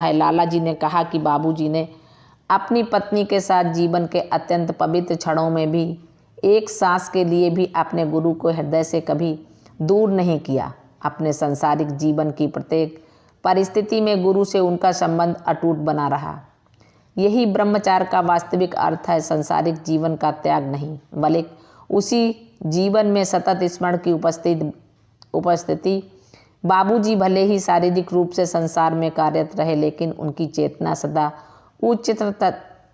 है। लाला जी ने कहा कि बाबूजी ने अपनी पत्नी के साथ जीवन के अत्यंत पवित्र क्षणों में भी एक सांस के लिए भी अपने गुरु को हृदय से कभी दूर नहीं किया। अपने सांसारिक जीवन की प्रत्येक परिस्थिति में गुरु से उनका संबंध अटूट बना रहा। यही ब्रह्मचार्य का वास्तविक अर्थ है, सांसारिक जीवन का त्याग नहीं, बल्कि उसी जीवन में सतत स्मरण की उपस्थिति। बाबूजी भले ही शारीरिक रूप से संसार में कार्यरत रहे, लेकिन उनकी चेतना सदा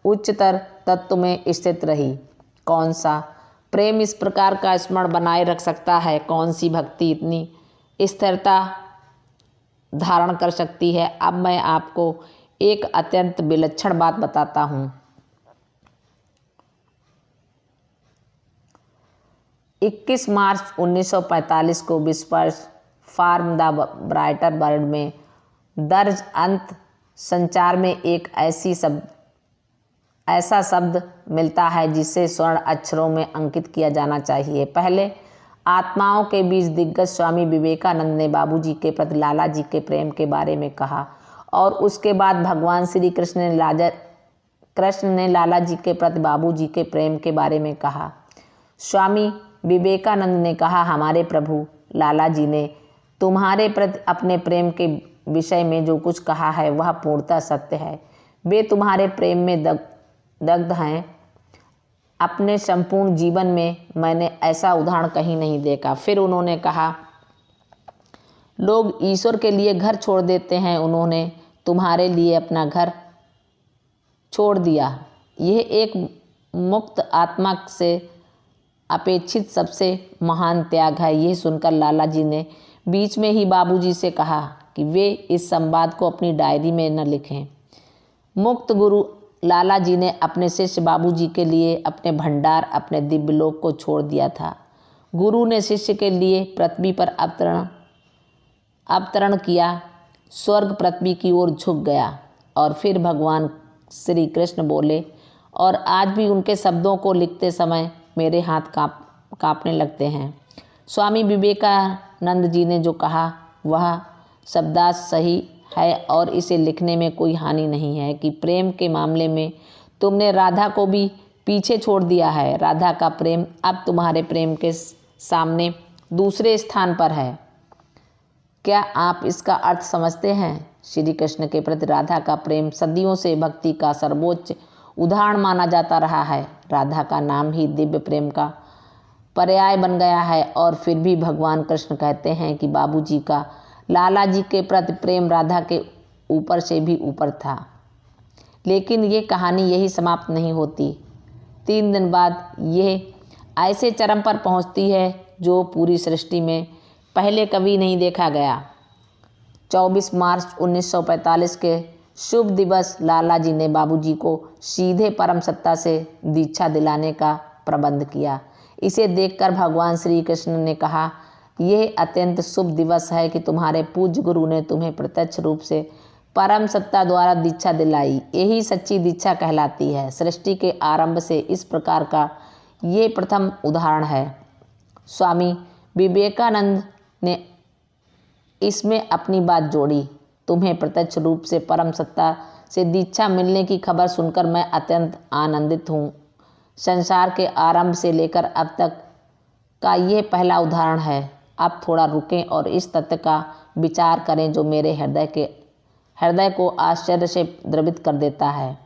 उच्चतर तत्व में स्थित रही। कौन सा प्रेम इस प्रकार का स्मरण बनाए रख सकता है? कौन सी भक्ति इतनी स्थिरता धारण कर सकती है? अब मैं आपको एक अत्यंत विलक्षण बात बताता हूँ। 21 मार्च 1945 को विस्पर्श फार्म द ब्राइटर वर्ल्ड में दर्ज अंत संचार में एक ऐसा शब्द मिलता है जिसे स्वर्ण अक्षरों में अंकित किया जाना चाहिए। पहले आत्माओं के बीच दिग्गज स्वामी विवेकानंद ने बाबूजी के प्रति लाला जी के प्रेम के बारे में कहा और उसके बाद भगवान श्री कृष्ण ने लाला जी के प्रति बाबूजी के प्रेम के बारे में कहा। स्वामी विवेकानंद ने कहा, हमारे प्रभु लाला जी ने तुम्हारे प्रति अपने प्रेम के विषय में जो कुछ कहा है वह पूर्णतः सत्य है। वे तुम्हारे प्रेम में दग्ध हैं। अपने संपूर्ण जीवन में मैंने ऐसा उदाहरण कहीं नहीं देखा। फिर उन्होंने कहा, लोग ईश्वर के लिए घर छोड़ देते हैं, उन्होंने तुम्हारे लिए अपना घर छोड़ दिया। यह एक मुक्त आत्मा से अपेक्षित सबसे महान त्याग है। यह सुनकर लाला जी ने बीच में ही बाबूजी से कहा कि वे इस संवाद को अपनी डायरी में न लिखें। मुक्त गुरु लाला जी ने अपने शिष्य बाबूजी के लिए अपने भंडार, अपने दिव्यलोक को छोड़ दिया था। गुरु ने शिष्य के लिए पृथ्वी पर अवतरण किया। स्वर्ग पृथ्वी की ओर झुक गया और फिर भगवान श्री कृष्ण बोले, और आज भी उनके शब्दों को लिखते समय मेरे हाथ कांपने लगते हैं। स्वामी विवेकानंद जी ने जो कहा वह शब्दार्थ सही है और इसे लिखने में कोई हानि नहीं है कि प्रेम के मामले में तुमने राधा को भी पीछे छोड़ दिया है। राधा का प्रेम अब तुम्हारे प्रेम के सामने दूसरे स्थान पर है। क्या आप इसका अर्थ समझते हैं? श्री कृष्ण के प्रति राधा का प्रेम सदियों से भक्ति का सर्वोच्च उदाहरण माना जाता रहा है। राधा का नाम ही दिव्य प्रेम का पर्याय बन गया है और फिर भी भगवान कृष्ण कहते हैं कि बाबूजी का लाला जी के प्रति प्रेम राधा के ऊपर से भी ऊपर था। लेकिन ये कहानी यही समाप्त नहीं होती। 3 दिन बाद यह ऐसे चरम पर पहुंचती है जो पूरी सृष्टि में पहले कभी नहीं देखा गया। 24 मार्च 1945 के शुभ दिवस लाला जी ने बाबूजी को सीधे परम सत्ता से दीक्षा दिलाने का प्रबंध किया। इसे देखकर भगवान श्री कृष्ण ने कहा, यह अत्यंत शुभ दिवस है कि तुम्हारे पूज्य गुरु ने तुम्हें प्रत्यक्ष रूप से परम सत्ता द्वारा दीक्षा दिलाई। यही सच्ची दीक्षा कहलाती है। सृष्टि के आरंभ से इस प्रकार का ये प्रथम उदाहरण है। स्वामी विवेकानंद ने इसमें अपनी बात जोड़ी। तुम्हें प्रत्यक्ष रूप से परम सत्ता से दीक्षा मिलने की खबर सुनकर मैं अत्यंत आनंदित हूँ। संसार के आरंभ से लेकर अब तक का यह पहला उदाहरण है। अब थोड़ा रुकें और इस तथ्य का विचार करें जो मेरे हृदय को आश्चर्य से द्रवित कर देता है।